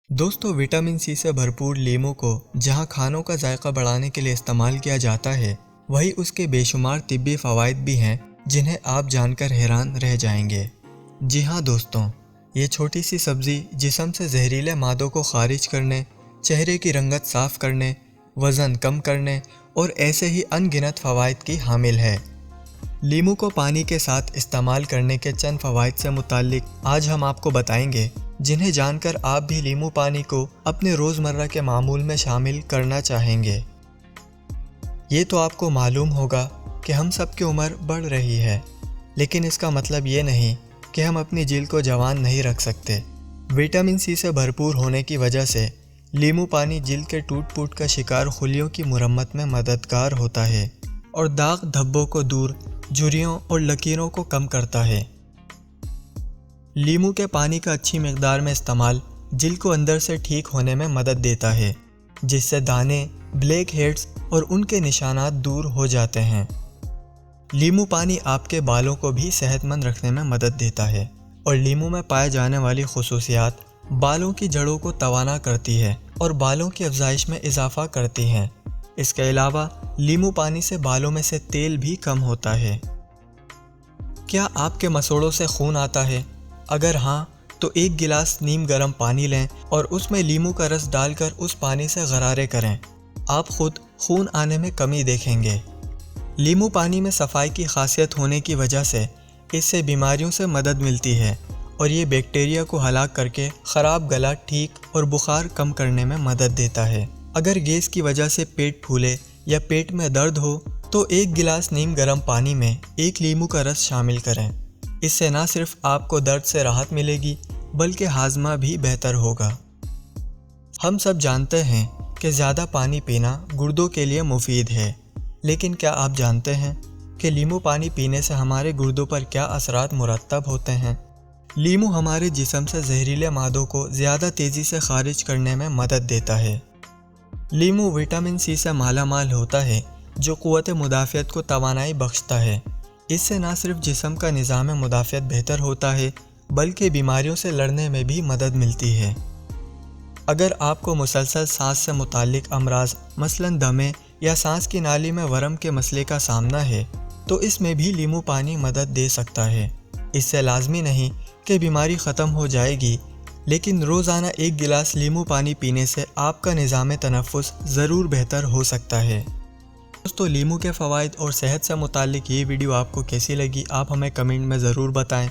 दोस्तों, vitamin C से भरपूर लीमू को जहां खानों का जायका बढ़ाने के लिए इस्तेमाल किया जाता है, वहीं उसके बेशुमार तिब्बी फ़वाइद भी हैं जिन्हें आप जानकर हैरान रह जाएंगे। जी हाँ दोस्तों, ये छोटी सी सब्ज़ी जिस्म से जहरीले मादों को खारिज करने, चेहरे की रंगत साफ़ करने, वज़न कम करने और ऐसे ही अनगिनत फ़वाइद की हामिल है। लीमू को पानी के साथ इस्तेमाल करने के चंद फ़वाइद से मुताल्लिक आज हम आपको बताएंगे, जिन्हें जानकर आप भी लीमू पानी को अपने रोज़मर्रा के मामूल में शामिल करना चाहेंगे। ये तो आपको मालूम होगा कि हम सब की उम्र बढ़ रही है, लेकिन इसका मतलब ये नहीं कि हम अपनी जिल्द को जवान नहीं रख सकते। विटामिन सी से भरपूर होने की वजह से लीमू पानी जिल्द के टूट फूट का शिकार खुलियों की मुरम्मत में मददगार होता है और दाग धब्बों को दूर, झुर्रियों और लकीरों को कम करता है। लीमू के पानी का अच्छी मिक़दार में इस्तेमाल जिल्द को अंदर से ठीक होने में मदद देता है, जिससे दाने, ब्लैक हेड्स और उनके निशानात दूर हो जाते हैं। लीमू पानी आपके बालों को भी सेहतमंद रखने में मदद देता है और लीमू में पाए जाने वाली खुसूसियात बालों की जड़ों को तवाना करती है और बालों की अफजाइश में इजाफा करती हैं। इसके अलावा लीमू पानी से बालों में से तेल भी कम होता है। क्या आपके मसूड़ों से खून आता है? अगर हाँ, तो एक गिलास नीम गर्म पानी लें और उसमें लीमू का रस डालकर उस पानी से गरारे करें। आप खुद खून आने में कमी देखेंगे। लीमू पानी में सफाई की खासियत होने की वजह से इससे बीमारियों से मदद मिलती है और ये बैक्टीरिया को हलाक करके ख़राब गला ठीक और बुखार कम करने में मदद देता है। अगर गैस की वजह से पेट फूले या पेट में दर्द हो तो एक गिलास नीम गर्म पानी में एक लीमू का रस शामिल करें। इससे न सिर्फ आपको दर्द से राहत मिलेगी, बल्कि हाजमा भी बेहतर होगा। हम सब जानते हैं कि ज़्यादा पानी पीना गुर्दों के लिए मुफीद है, लेकिन क्या आप जानते हैं कि लीमू पानी पीने से हमारे गुर्दों पर क्या असरात मुरतब होते हैं? लीमू हमारे जिस्म से जहरीले मादों को ज़्यादा तेज़ी से खारिज करने में मदद देता है। लीमू विटामिन सी से मालामाल होता है, जो क़ुव्वत मुदाफ़ियत को तवानाई बख्शता है। इससे न सिर्फ जिस्म का निज़ाम मुदाफ़ियत बेहतर होता है, बल्कि बीमारियों से लड़ने में भी मदद मिलती है। अगर आपको मुसलसल सांस से मुताल्लिक अमराज मसलन दमे या सांस की नाली में वरम के मसले का सामना है, तो इसमें भी लीमू पानी मदद दे सकता है। इससे लाजमी नहीं कि बीमारी ख़त्म हो जाएगी, लेकिन रोज़ाना एक गिलास लीमू पानी पीने से आपका निज़ाम तनफ़ुस ज़रूर बेहतर हो सकता है। दोस्तों, लीमू के फ़वाइद और सेहत से मुताल्लिक ये वीडियो आपको कैसी लगी, आप हमें कमेंट में ज़रूर बताएं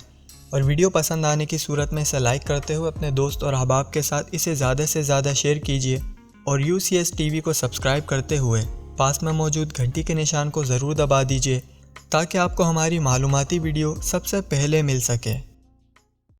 और वीडियो पसंद आने की सूरत में इसे लाइक करते हुए अपने दोस्त और अहबाब के साथ इसे ज़्यादा से ज़्यादा शेयर कीजिए और UCS TV को सब्सक्राइब करते हुए पास में मौजूद घंटी के निशान को ज़रूर दबा दीजिए, ताकि आपको हमारी मालूमाती वीडियो सबसे पहले मिल सके।